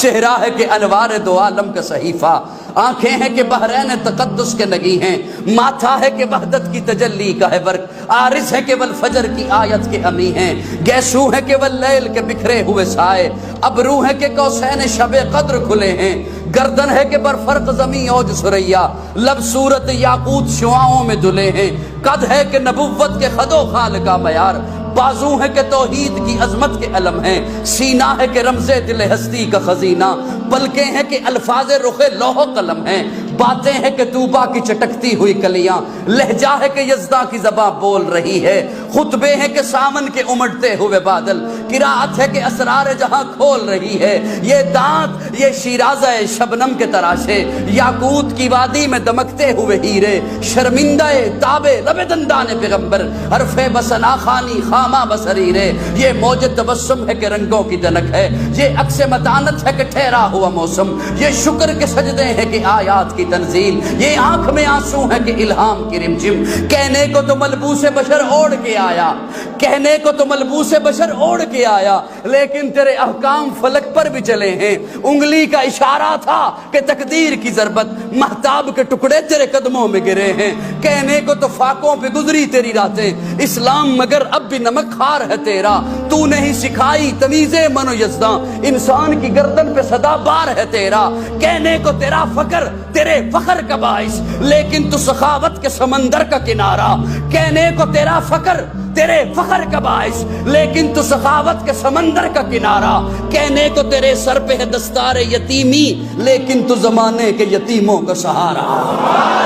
چہرہ ہے کہ انوار دو عالم کا صحیفہ، آنکھیں ہیں کہ بحرین تقدس کے نگی ہیں، ماتھا ہے کہ وحدت کی تجلی کا ہے ورق، عارض ہے کہ والفجر کی آیت کے امی ہیں، گیسو ہے کہ واللیل کے بکھرے ہوئے سائے، ابرو ہے کہ قوسین شب قدر کھلے ہیں، گردن ہے کہ برفرق زمین اوج سریا، لب صورت یاقوت شعاؤں میں دھلے ہیں، قد ہے کہ نبوت کے خد و خال کا معیار، بازو ہے کہ توحید کی عظمت کے علم ہیں، سینہ ہے کہ رمز دل ہستی کا خزینہ، پلکیں ہیں کہ الفاظ رخ لوح و قلم ہیں، باتیں ہیں کہ طوبا کی چٹکتی ہوئی کلیاں، لہجہ ہے کہ یزداں کی زباں بول رہی ہے، خطبے ہیں کہ سامن کے امڑتے ہوئے بادل، قراءت ہے کہ اسرار جہاں کھول رہی ہے، یہ دانت یہ شیرازہ شبنم کے تراشے، یاقوت کی وادی میں دمکتے ہوئے ہیرے، شرمندہ تابے لب دندان پیغمبر، حرف بسنا خانی خامہ بصریرے، یہ موج تبسم ہے کہ رنگوں کی دنک ہے، یہ عکس متانت ہے کہ ٹھہرا ہوا موسم، یہ شکر کے سجدے ہیں کہ آیات کی تنزیل، یہ آنکھ میں آنسو ہے کہ الہام کی رمجم، کہنے کو تو ملبوس بشر اوڑھ کے آیا، کہنے کو تو ملبوس بشر اوڑھ کے آیا، لیکن تیرے احکام فلک پر بھی چلے ہیں، انگلی کا اشارہ تھا کہ تقدیر کی ضربت، مہتاب کے ٹکڑے تیرے قدموں میں گرے ہیں، کہنے کو تو فاقوں پہ گزری تیری راتیں، اسلام مگر اب بھی نمک خار ہے تیرا، تو نے ہی سکھائی تمیز من و یزداں، انسان کی گردن پہ صدا بار ہے تیرا، کہنے کو تیرا فقر تیرے فخر کا باعث، لیکن تو سخاوت کے سمندر کا کنارہ، کہنے کو تیرا فقر تیرے فخر کا باعث، لیکن تو سخاوت کے سمندر کا کنارہ، کہنے کو تیرے سر پہ ہے دستار یتیمی، لیکن تو زمانے کے یتیموں کا سہارا۔